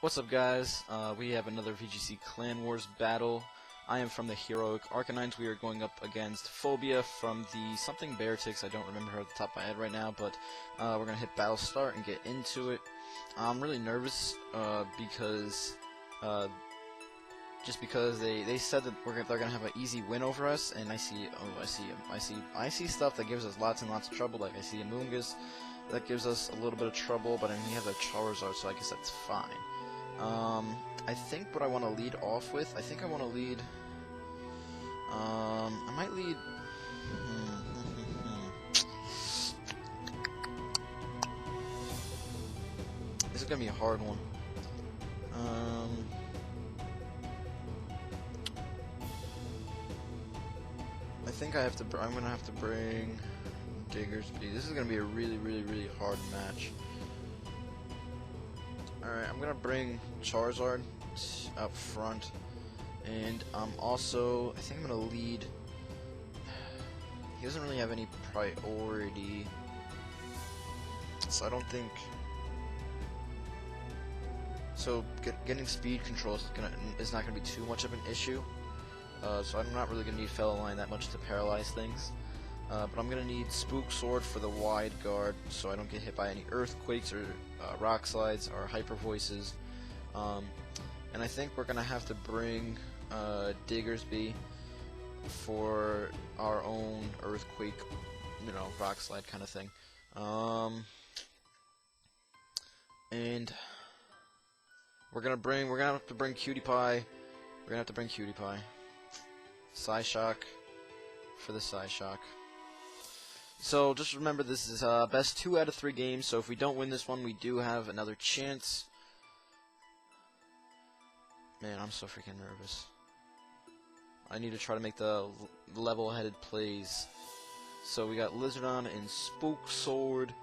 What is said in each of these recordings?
What's up, guys? We have another VGC Clan Wars battle. I am from the heroic Arcanines. We are going up against Phobia from the something beartics. I don't remember her at the top of my head right now, but we're gonna hit battle start and get into it. I'm really nervous because just because they said that they're gonna have an easy win over us, and I see stuff that gives us lots and lots of trouble. Like I see a Moongus that gives us a little bit of trouble, but I mean, we have a Charizard, so I guess that's fine. I think what I want to lead off with, I think I want to lead, I might lead, this is going to be a hard one. I think I'm going to have to bring Diggersby. This is going to be a really hard match. Alright, I'm gonna bring Charizard up front, and also, I think I'm gonna lead. He doesn't really have any priority, so I don't think. So getting speed control is not gonna be too much of an issue. So I'm not really gonna need Fellow Line that much to paralyze things. But I'm gonna need Spook Sword for the wide guard, so I don't get hit by any earthquakes or rock slides or hyper voices. And I think we're gonna have to bring Diggersby for our own earthquake, rock slide kind of thing. And we're gonna have to bring Cutie Pie. We're gonna have to bring Cutie Pie. Psyshock for the Psyshock. So just remember, this is best 2 out of 3 games, so if we don't win this one, we do have another chance. Man, I'm so freaking nervous. I need to try to make the level-headed plays. So we got Lizardon and Spook Sword,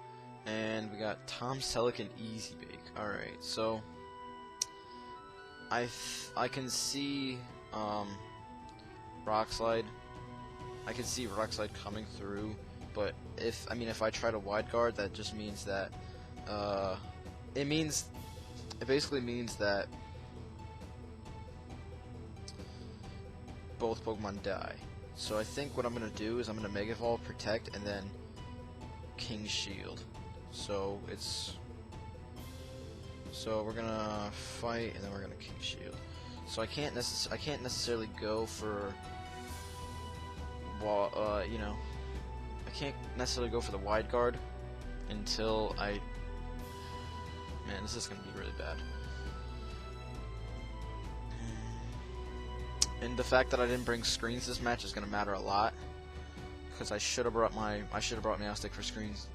and we got Tom Selleck and Easy Bake. Alright, so I can see Rock Slide. I can see Rock Slide coming through. But if I try to wide guard, that just means that it basically means that both Pokemon die. So I think what I'm gonna do is I'm gonna Mega Evolve, Protect, and then King Shield. So we're gonna fight, and then we're gonna King Shield. So I can't necessarily go for I can't necessarily go for the wide guard until man, this is going to be really bad. And the fact that I didn't bring screens this match is going to matter a lot, because I should have brought Meowstic for screens.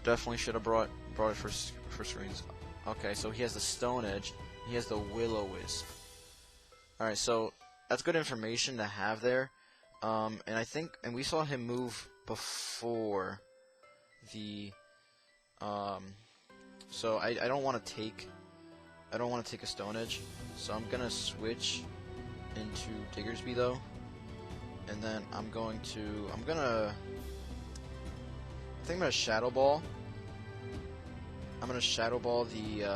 Definitely should have brought it for screens. Okay, so he has the Stone Edge. He has the Will-O-Wisp. Alright, so that's good information to have there. And we saw him move before the, so I don't want to take a Stone Edge, so I'm gonna switch into Diggersby though, and then I think I'm gonna Shadow Ball. I'm gonna Shadow Ball the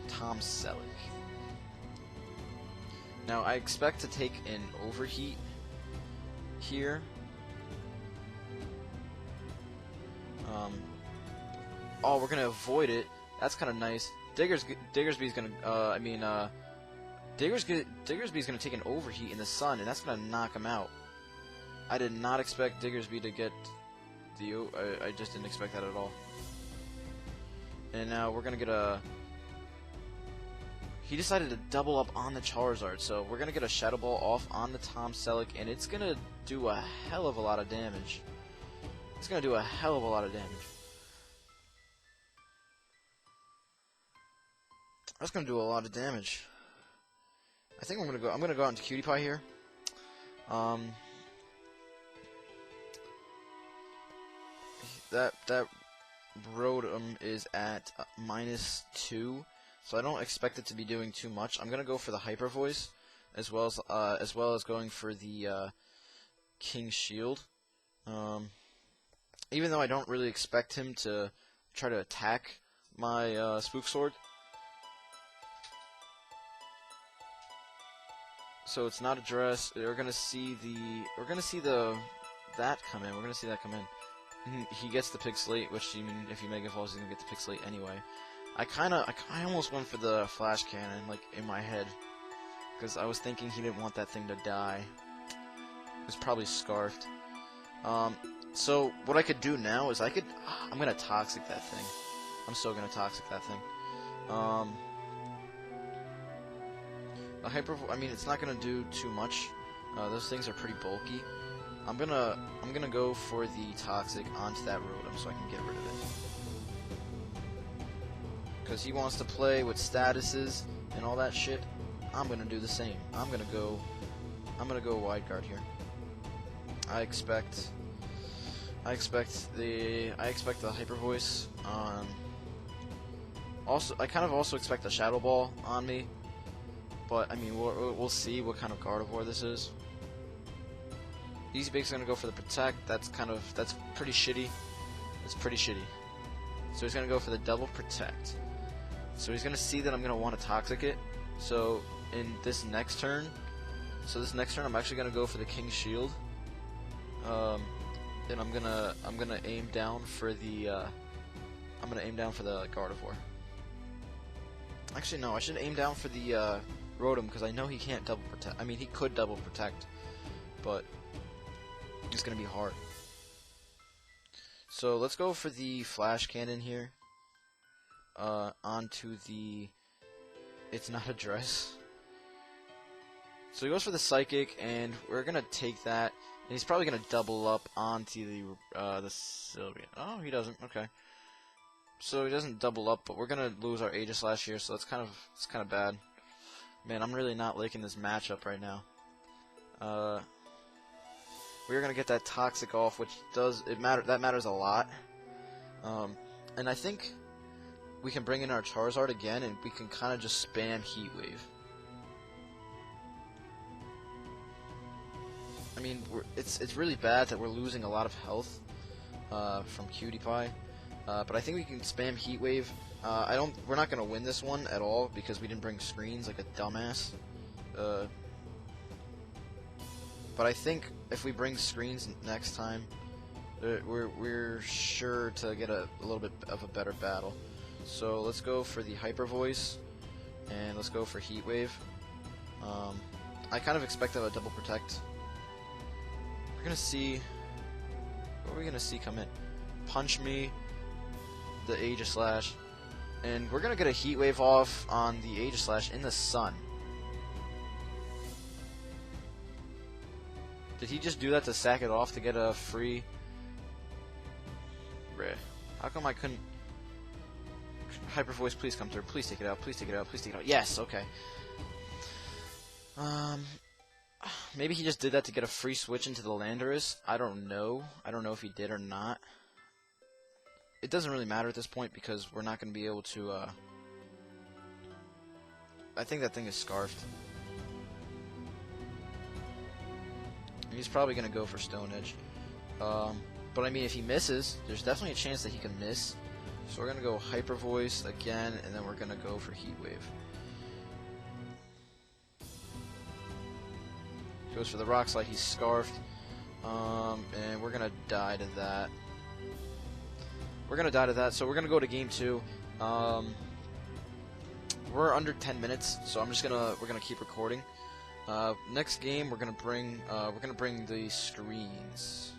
Tom Selleck. Now, I expect to take an Overheat here. Oh, we're gonna avoid it. That's kind of nice. Diggersby's gonna, Diggersby's gonna take an Overheat in the sun, and that's gonna knock him out. I did not expect Diggersby to get the. I just didn't expect that at all. And now we're gonna get a. He decided to double up on the Charizard, so we're going to get a Shadow Ball off on the Tom Selleck, and it's going to do a hell of a lot of damage. It's going to do a hell of a lot of damage. That's going to do a lot of damage. I think I'm going to go out into Cutie Pie here. That Rotom is at -2. So I don't expect it to be doing too much. I'm gonna go for the Hyper Voice, as well as going for the King Shield. even though I don't really expect him to try to attack my Spook Sword. So it's not addressed. We're gonna see that come in. We're gonna see that come in. He gets the Pixelate, which if you Mega Falls, he's gonna get the Pixelate anyway. I almost went for the Flash Cannon, like in my head, because I was thinking he didn't want that thing to die. It was probably scarfed. So what I could do now is I'm gonna Toxic that thing. I'm so gonna Toxic that thing. I mean, it's not gonna do too much. Those things are pretty bulky. I'm gonna go for the Toxic onto that Rotom so I can get rid of it. Because he wants to play with statuses and all that shit. I'm gonna do the same. I'm gonna go Wide Guard here. I expect the Hyper Voice. I kind of also expect a Shadow Ball on me. But I mean, we'll see what kind of Gardevoir this is. Easy Bake's gonna go for the Protect. That's pretty shitty. It's pretty shitty. So he's gonna go for the double Protect. So he's gonna see that I'm gonna want to Toxic it. So in this next turn, I'm actually gonna go for the King's Shield. And I'm gonna aim down for the Gardevoir. Actually, no, I should aim down for the Rotom, because I know he can't double protect. I mean, he could double protect, but it's gonna be hard. So let's go for the Flash Cannon here. Onto the. It's not address. So he goes for the Psychic, and we're gonna take that. And he's probably gonna double up onto the Sylveon. Oh, he doesn't. Okay. So he doesn't double up, but we're gonna lose our Aegislash here, so it's kind of bad. Man, I'm really not liking this matchup right now. We're gonna get that Toxic off, which that matters a lot. And I think we can bring in our Charizard again, and we can kind of just spam Heat Wave. I mean, it's really bad that we're losing a lot of health from Cutie Pie. But I think we can spam Heat Wave. We're not gonna win this one at all because we didn't bring screens like a dumbass. But I think if we bring screens next time, we're sure to get a little bit of a better battle. So let's go for the Hyper Voice, and let's go for Heat Wave. I kind of expect a double Protect. We're gonna see. What are we gonna see come in? Punch Me. The Aegislash, and we're gonna get a Heat Wave off on the Aegislash in the sun. Did he just do that to sack it off to get a free? How come I couldn't? Hyper Voice, please come through. Please take it out. Please take it out. Please take it out. Yes. Okay. Maybe he just did that to get a free switch into the Landorus. I don't know. I don't know if he did or not. It doesn't really matter at this point because we're not going to be able to, I think that thing is scarfed. He's probably going to go for Stone Edge. But I mean, if he misses, there's definitely a chance that he can miss. So we're going to go Hyper Voice again, and then we're going to go for Heat Wave. Goes for the Rock Slide, he's scarfed. And we're going to die to that. We're gonna die to that, so we're gonna go to game 2. We're under 10 minutes, so we're gonna keep recording. Next game, we're gonna bring the screens,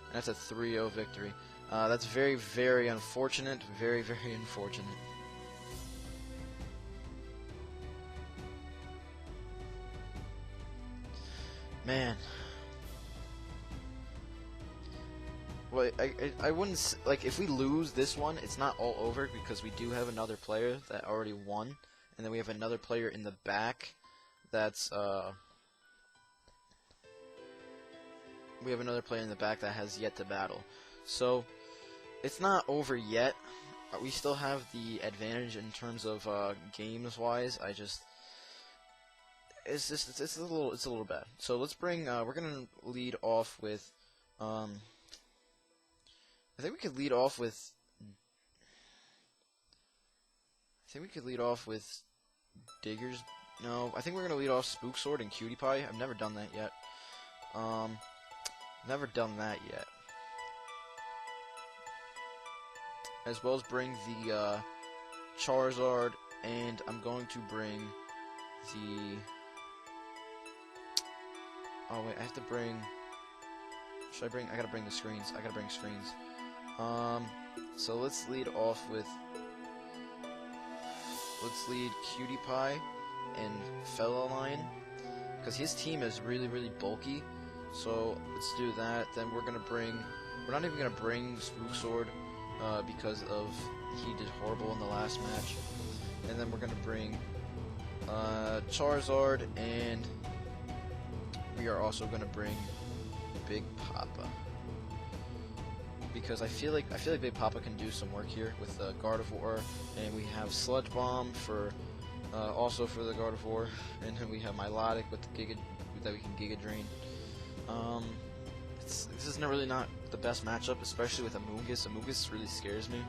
and that's a 3-0 victory. That's very, very unfortunate. Very, very unfortunate. Man. Well, I wouldn't, like, if we lose this one, it's not all over because we do have another player that already won, and then we have another player in the back that's, we have another player in the back that has yet to battle. So, it's not over yet. We still have the advantage in terms of, games-wise. it's a little bad. So let's bring, we're gonna lead off with I think we could lead off with. Diggers. No, I think we're gonna lead off Spook Sword and Cutie Pie. I've never done that yet. Never done that yet. As well as bring the Charizard, and I'm going to bring the. Oh wait, I have to bring. Should I bring? I gotta bring the screens. I gotta bring screens. So let's lead off with. Let's lead Cutie Pie and Fellaline, because his team is really, really bulky. So let's do that. Then we're gonna bring. We're not even gonna bring Spook Sword, because of he did horrible in the last match. And then we're gonna bring Charizard, and we are also gonna bring Big Papa, because I feel like Big Papa can do some work here with Gardevoir, and we have Sludge Bomb for also for the Gardevoir, and then we have Milotic with the Giga that we can Giga Drain. This is really not the best matchup, especially with Amoonguss. Amoonguss really scares me.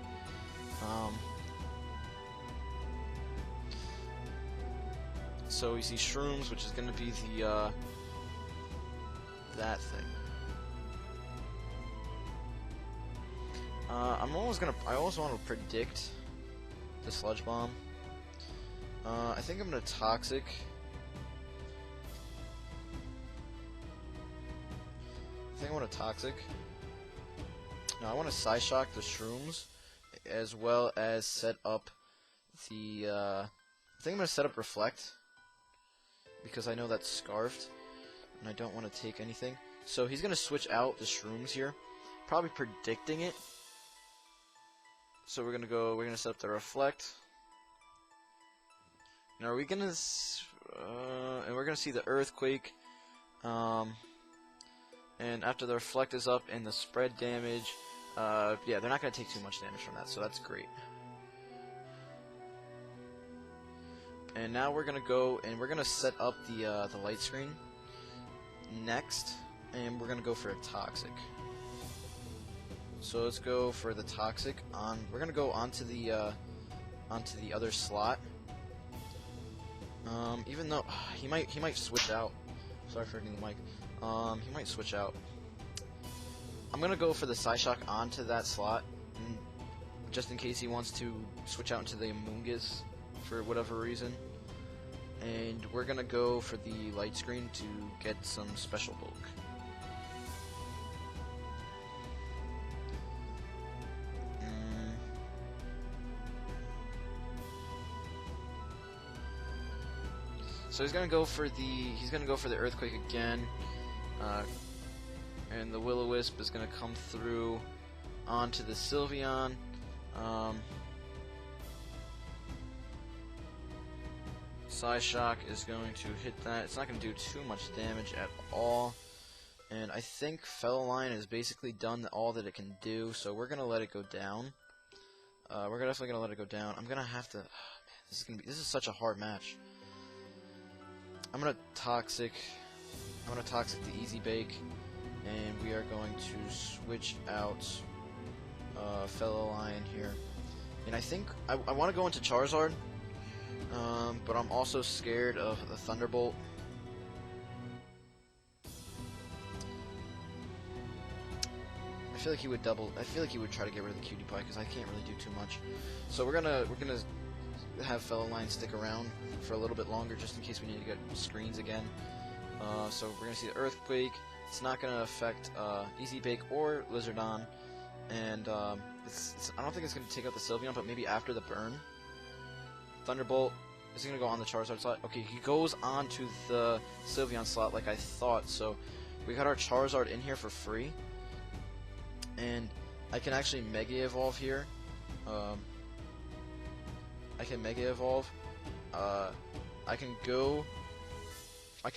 So we see Shrooms, which is going to be the that thing. I also want to predict the Sludge Bomb. I think I'm gonna Toxic. I want to Toxic. No, I want to Psyshock the Shrooms, as well as set up the. I think I'm gonna set up Reflect, because I know that's Scarfed, and I don't want to take anything. So he's gonna switch out the Shrooms here, probably predicting it. So we're gonna set up the Reflect. Now are we gonna and we're gonna see the Earthquake. And after the Reflect is up and the spread damage, yeah, they're not gonna take too much damage from that, so that's great. And now we're gonna go and we're gonna set up the light screen next, and we're gonna go for a Toxic. So let's go for the Toxic on. We're gonna go onto the other slot. Even though he might switch out. Sorry for hitting the mic. He might switch out. I'm gonna go for the Psyshock onto that slot, just in case he wants to switch out into the Amoonguss for whatever reason. And we're gonna go for the light screen to get some special bulk. So he's gonna go for the Earthquake again, and the Will-O-Wisp is gonna come through onto the Sylveon. Psyshock is going to hit that. It's not going to do too much damage at all. And I think Fellaline has basically done all that it can do, so we're going to let it go down. We're definitely going to let it go down. I'm going to have to... man, this is such a hard match. I'm going to Toxic the Easy Bake, and we are going to switch out Fellaline here. And I think I want to go into Charizard. But I'm also scared of the Thunderbolt. I feel like he would try to get rid of the Cutie Pie, because I can't really do too much. So we're gonna have Fellaline stick around for a little bit longer, just in case we need to get screens again. So we're gonna see the Earthquake. It's not gonna affect Easy Bake or Lizardon, and I don't think it's gonna take out the Sylveon, but maybe after the burn. Thunderbolt. Is he going to go on the Charizard slot? Okay, he goes on to the Sylveon slot like I thought. So we got our Charizard in here for free. And I can actually Mega Evolve here. I can Mega Evolve. I can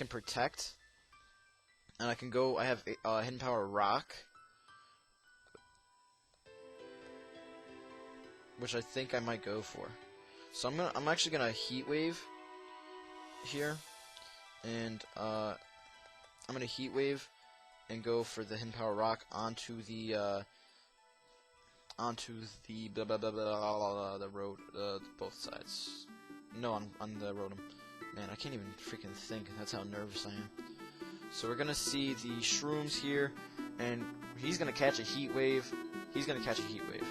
Protect. And I can go, I have Hidden Power Rock, which I think I might go for. So I'm actually gonna Heat Wave here, and I'm gonna Heat Wave, and go for the Hidden Power Rock onto the blah, blah, blah, blah, the road, both sides. No, on the rotom. Man, I can't even freaking think. That's how nervous I am. So we're gonna see the Shrooms here, and he's gonna catch a Heat Wave. He's gonna catch a Heat Wave.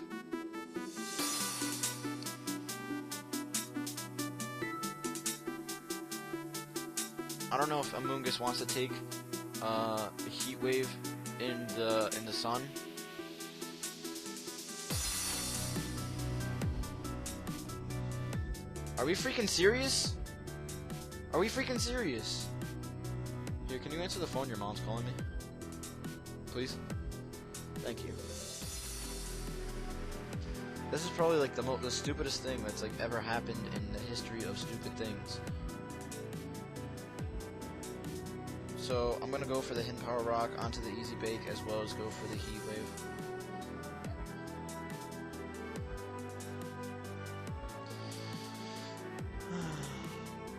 I don't know if Amoonguss wants to take a Heat Wave in the sun. Are we freaking serious? Are we freaking serious? Here, can you answer the phone? Your mom's calling me. Please? Thank you. This is probably like the stupidest thing that's like ever happened in the history of stupid things. So I'm gonna go for the Hidden Power Rock onto the Easy Bake as well as go for the Heat Wave.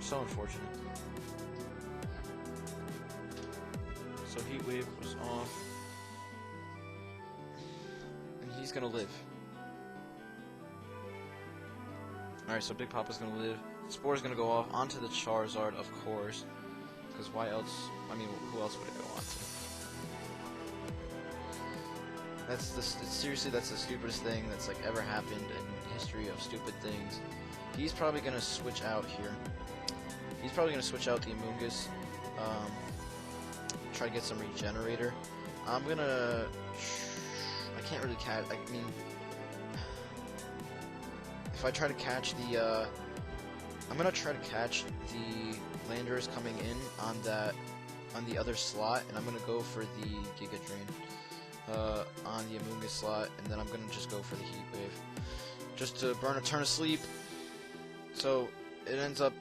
So unfortunate. So Heat Wave was off. And he's gonna live. Alright, so Big Papa's gonna live. Spore's gonna go off onto the Charizard, of course. Because why else? I mean, who else would it go on to? Seriously, that's the stupidest thing that's like ever happened in history of stupid things. He's probably gonna switch out here. He's probably gonna switch out the Amoonguss. Try to get some Regenerator. I'm gonna. I can't really catch. I mean, if I try to catch the. I'm gonna try to catch the Landorus coming in on the other slot, and I'm gonna go for the Giga Drain on the Amoonguss slot, and then I'm gonna just go for the Heat Wave, just to burn a turn of sleep. So it ends up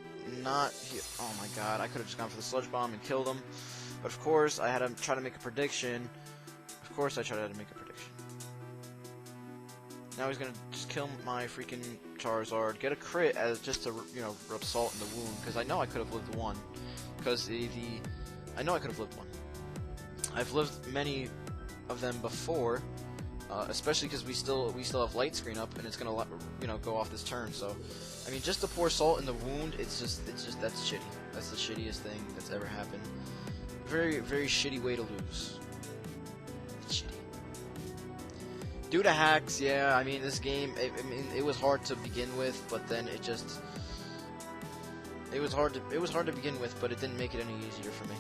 not here. Oh my god, I could have just gone for the Sludge Bomb and killed him, but of course I had to try to make a prediction. Of course I tried to make a prediction. Now he's gonna just kill my freaking Charizard, get a crit as just to, you know, rub salt in the wound, because I know I could have lived one. Because I know I could have lived one. I've lived many of them before, especially because we still have Light Screen up, and it's gonna, you know, go off this turn. So, I mean, just to pour salt in the wound, it's just that's shitty. That's the shittiest thing that's ever happened. Very, very shitty way to lose. It's shitty. Due to hacks, yeah. I mean, this game, it was hard to begin with, but then it was hard to begin with, but it didn't make it any easier for me.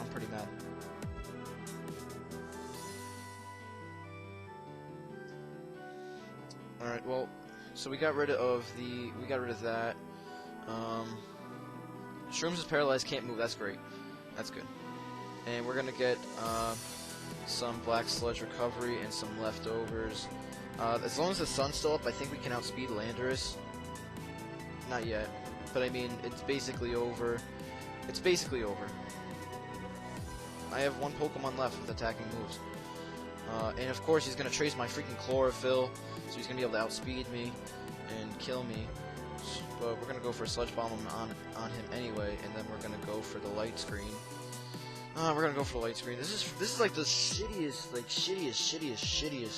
I'm pretty mad. All right, well, so we got rid of that. Shrooms is paralyzed, can't move. That's great. That's good. And we're gonna get some Black Sludge recovery and some leftovers. As long as the sun's still up, I think we can outspeed Landorus. Not yet, but I mean, it's basically over. It's basically over. I have one Pokemon left with attacking moves. And of course, he's gonna trace my freaking Chlorophyll, so he's gonna be able to outspeed me and kill me. But we're gonna go for a Sludge Bomb on him anyway, and then we're gonna go for the Light Screen. We're gonna go for the Light Screen. This is like the shittiest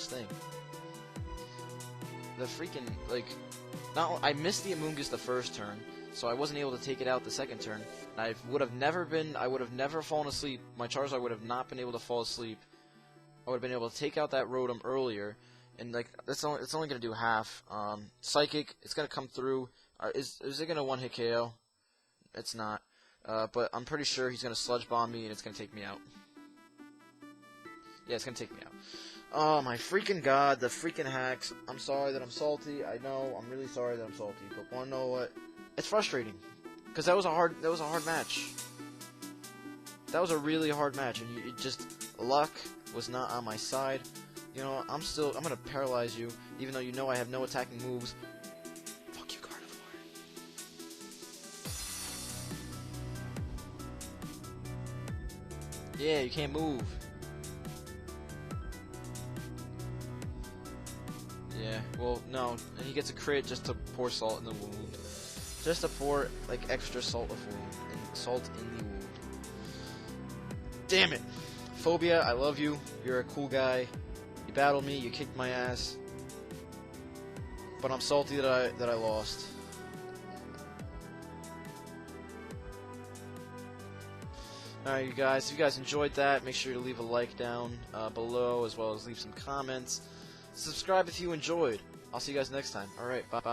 thing. The freaking, like, I missed the Amoonguss the first turn, so I wasn't able to take it out the second turn. And I would have never fallen asleep. My Charizard would have not been able to fall asleep. I would have been able to take out that Rotom earlier, and like it's only gonna do half. Psychic, it's gonna come through. Is it gonna one-hit KO? It's not. But I'm pretty sure he's gonna Sludge Bomb me and it's gonna take me out. Yeah, it's gonna take me out. Oh my freaking god, the freaking hacks. I'm sorry that I'm salty. I know, I'm really sorry that I'm salty. But wanna know what? It's frustrating, because that was a hard match. That was a really hard match, and it just luck was not on my side. You know, I'm gonna paralyze you, even though you know I have no attacking moves. Fuck you, Carnivore. Yeah, you can't move. Yeah, well, no. And he gets a crit just to pour salt in the wound. Just to pour, like, extra salt of wound salt in the wound. Damn it! Phobia, I love you. You're a cool guy. You battled me, you kicked my ass. But I'm salty that I lost. Alright, you guys, if you guys enjoyed that, make sure to leave a like down below, as well as leave some comments. Subscribe if you enjoyed. I'll see you guys next time. Alright, bye-bye.